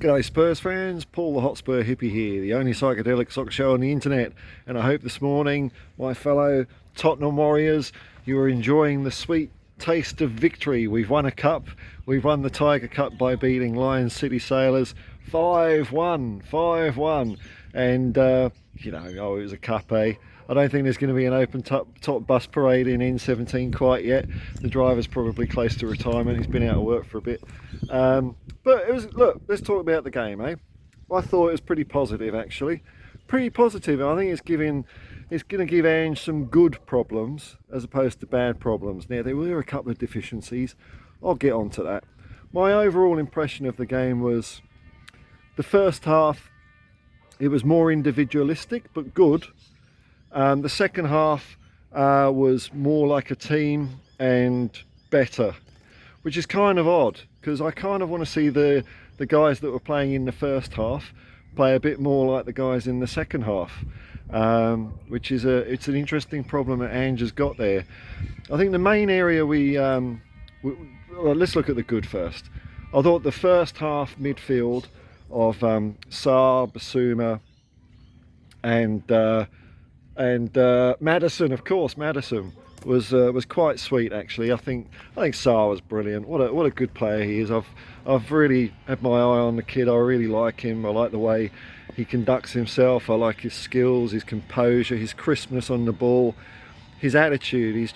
G'day Spurs fans, Paul the Hotspur hippie here, the only psychedelic soccer show on the internet, and I hope this morning, my fellow Tottenham Warriors, you are enjoying the sweet taste of victory. We've won a cup, we've won the Tiger Cup by beating Lions City Sailors 5-1, and it was a cup, eh? I don't think there's going to be an open top bus parade in N17 quite yet. The driver's probably close to retirement. He's been out of work for a bit. But it was, look, let's talk about the game, eh? I thought it was pretty positive, actually. Pretty positive. I think it's going to give Ange some good problems as opposed to bad problems. Now, there were a couple of deficiencies. I'll get on to that. My overall impression of the game was the first half, it was more individualistic, but good. The second half was more like a team and better, which is kind of odd because I kind of want to see the guys that were playing in the first half play a bit more like the guys in the second half, which is it's an interesting problem that Ange has got there. I think the main area well, let's look at the good first. I thought the first half midfield of Sarr, Basuma and Maddison, of course. Maddison was quite sweet, actually. I think Sarr was brilliant. What a good player he is. I've really had my eye on the kid. I really like him. I like the way he conducts himself. I like his skills, his composure, his crispness on the ball, his attitude. He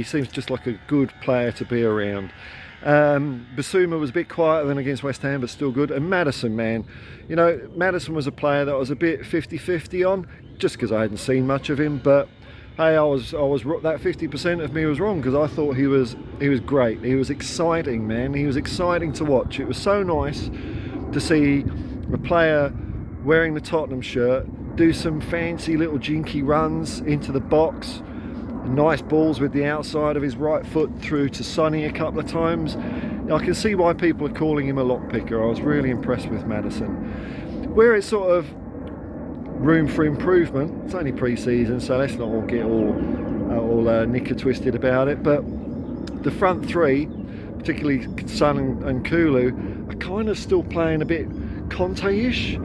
seems just like a good player to be around. Basuma was a bit quieter than against West Ham, but still good. And Maddison, man, Maddison was a player that I was a bit 50-50 on, just because I hadn't seen much of him. But hey, I was that 50% of me was wrong, because I thought he was great. He was exciting, man. He was exciting to watch. It was so nice to see a player wearing the Tottenham shirt do some fancy little jinky runs into the box. Nice balls with the outside of his right foot through to Sonny a couple of times. I can see why people are calling him a lockpicker. I was really impressed with Maddison. Where it's sort of room for improvement, it's only pre-season, so let's not all get all knicker twisted about it, but the front three, particularly Son and Kulu, are kind of still playing a bit Conte-ish.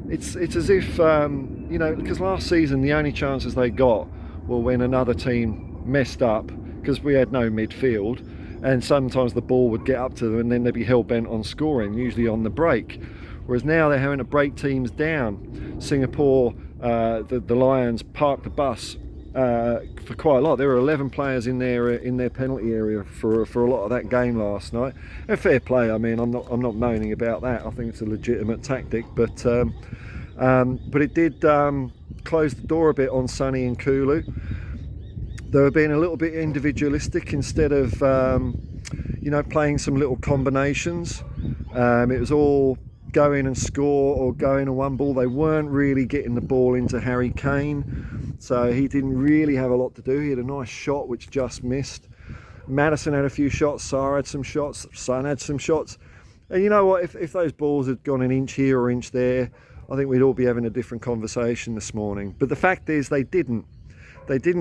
It's as if because last season the only chances they got were when another team messed up, because we had no midfield, and sometimes the ball would get up to them and then they'd be hell-bent on scoring, usually on the break. Whereas now they're having to break teams down. Singapore, the Lions parked the bus for quite a lot. There were 11 players in their penalty area for a lot of that game last night. And fair play. I mean, I'm not moaning about that. I think it's a legitimate tactic, but it did close the door a bit on Sonny and Kulu. They were being a little bit individualistic instead of playing some little combinations. It was all go in and score or go in on one ball. They weren't really getting the ball into Harry Kane, so he didn't really have a lot to do. He had a nice shot which just missed. Maddison had a few shots, Sarr had some shots, Son had some shots, and you know what, if those balls had gone an inch here or inch there, I think we'd all be having a different conversation this morning. But the fact is they didn't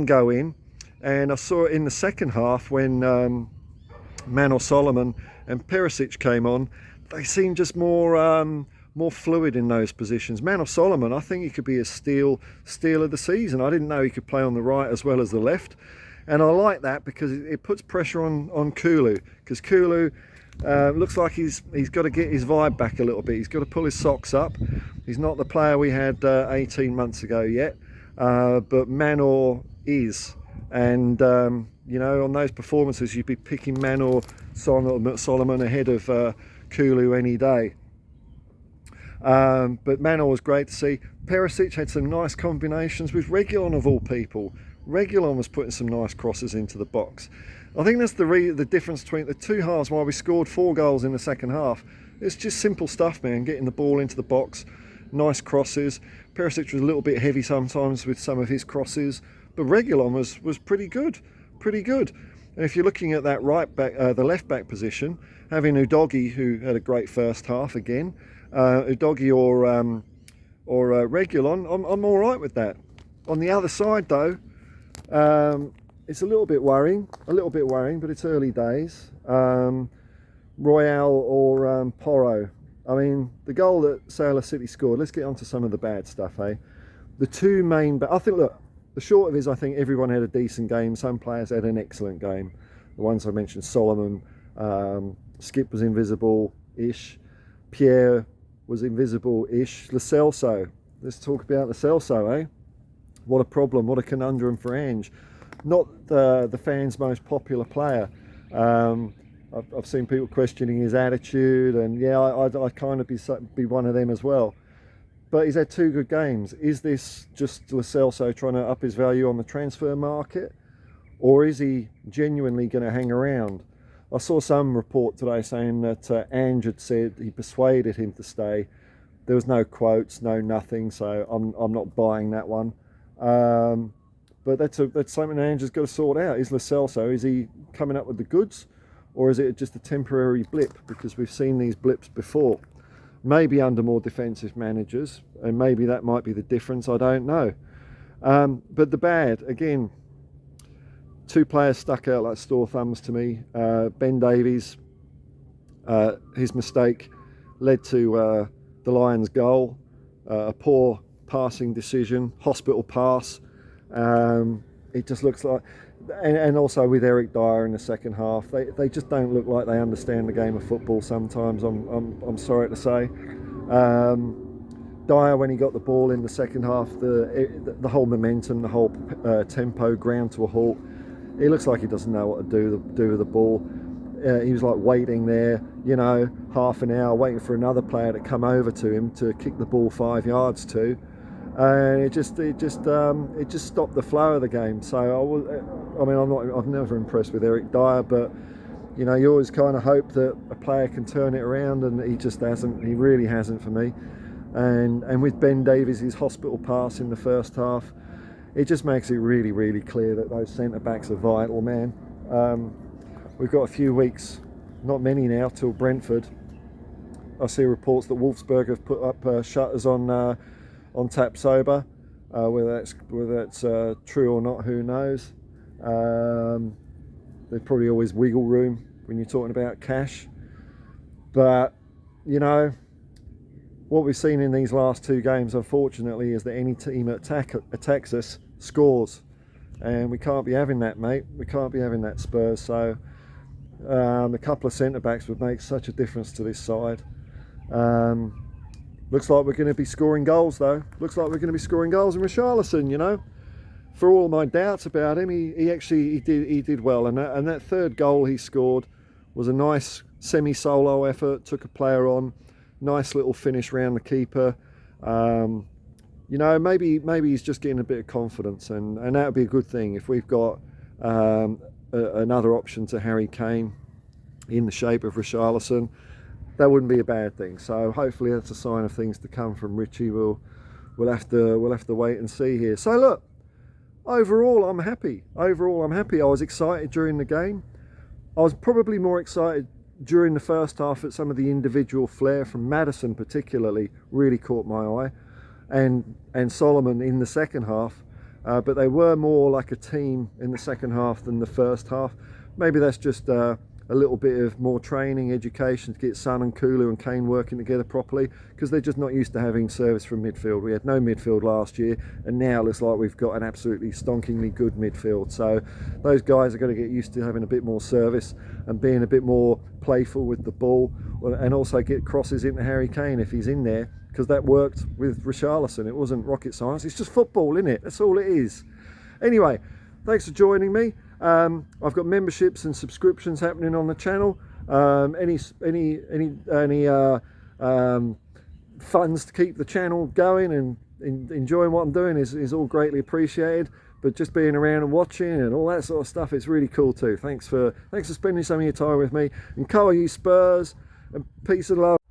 go in, and I saw it in the second half when Manor Solomon and Perisic came on. They seem just more fluid in those positions. Manor Solomon, I think he could be a steal of the season. I didn't know he could play on the right as well as the left, and I like that because it puts pressure on Kulu, because Kulu looks like he's got to get his vibe back a little bit. He's got to pull his socks up. He's not the player we had 18 months ago yet, but Manor is, and on those performances you'd be picking Manor Solomon ahead of Kulu any day. But Manor was great to see. Perisic had some nice combinations with Reguilon, of all people. Reguilon was putting some nice crosses into the box. I think that's the difference between the two halves, why we scored 4 goals in the second half. It's just simple stuff, man, getting the ball into the box, nice crosses. Perisic was a little bit heavy sometimes with some of his crosses, but Reguilon was pretty good. And if you're looking at that right back, the left back position, having Udogie, who had a great first half again, Udogie or Reguilon, I'm all right with that. On the other side, though, it's a little bit worrying, but it's early days. Royale or Porro. I mean, the goal that Sailor City scored, let's get on to some of the bad stuff, eh? The two main, I think, look, the short of it is I think everyone had a decent game. Some players had an excellent game. The ones I mentioned, Solomon, Skip was invisible-ish, Pierre was invisible-ish, Lo Celso. Let's talk about Lo Celso, eh? What a problem, what a conundrum for Ange. Not the fans' most popular player. I've seen people questioning his attitude, and yeah, I'd kind of be one of them as well. But he's had two good games. Is this just Lo Celso trying to up his value on the transfer market, or is he genuinely going to hang around? I saw some report today saying that Ange had said he persuaded him to stay. There was no quotes, no nothing, so I'm not buying that one. But that's something Ange has got to sort out. Is Lo Celso, is he coming up with the goods, or is it just a temporary blip? Because we've seen these blips before. Maybe under more defensive managers, and maybe that might be the difference, I don't know. But the bad, again, two players stuck out like sore thumbs to me. Ben Davies, his mistake led to the Lions' goal, a poor passing decision, hospital pass. It just looks like, and also with Eric Dyer in the second half, they just don't look like they understand the game of football sometimes. I'm sorry to say. Dyer, when he got the ball in the second half, the whole momentum, the whole tempo ground to a halt. He looks like he doesn't know what to do with the ball. He was like waiting there, half an hour waiting for another player to come over to him to kick the ball 5 yards to. And it just stopped the flow of the game. So I'm never impressed with Eric Dyer, but you always kind of hope that a player can turn it around, and he just hasn't. He really hasn't for me. And with Ben Davies, his hospital pass in the first half, it just makes it really, really clear that those centre backs are vital, man. We've got a few weeks, not many now, till Brentford. I see reports that Wolfsburg have put up shutters on Tap Sober. Whether that's true or not, who knows. There's probably always wiggle room when you're talking about cash. But, what we've seen in these last two games, unfortunately, is that any team that attacks us scores. And we can't be having that, mate. We can't be having that, Spurs. So a couple of centre-backs would make such a difference to this side. Looks like we're going to be scoring goals, though. Looks like we're going to be scoring goals. And Richarlison, for all my doubts about him, he did well. And that third goal he scored was a nice semi-solo effort. Took a player on, nice little finish round the keeper. Maybe he's just getting a bit of confidence, and that would be a good thing if we've got another option to Harry Kane in the shape of Richarlison. That wouldn't be a bad thing. So hopefully that's a sign of things to come from Richie. We'll have to wait and see here. So look, overall I'm happy. I was excited during the game. I was probably more excited during the first half at some of the individual flair from Maddison, particularly really caught my eye, and Solomon in the second half. But they were more like a team in the second half than the first half. Maybe that's just a little bit of more training, education to get Son and Kulu and Kane working together properly, because they're just not used to having service from midfield. We had no midfield last year, and now it looks like we've got an absolutely stonkingly good midfield. So those guys are going to get used to having a bit more service and being a bit more playful with the ball, and also get crosses into Harry Kane if he's in there, because that worked with Richarlison. It wasn't rocket science. It's just football, isn't it? That's all it is. Anyway, thanks for joining me. I've got memberships and subscriptions happening on the channel. Any funds to keep the channel going and enjoying what I'm doing is all greatly appreciated. But just being around and watching and all that sort of stuff, it's really cool too. Thanks for spending some of your time with me. And Carl, you Spurs, and peace and love.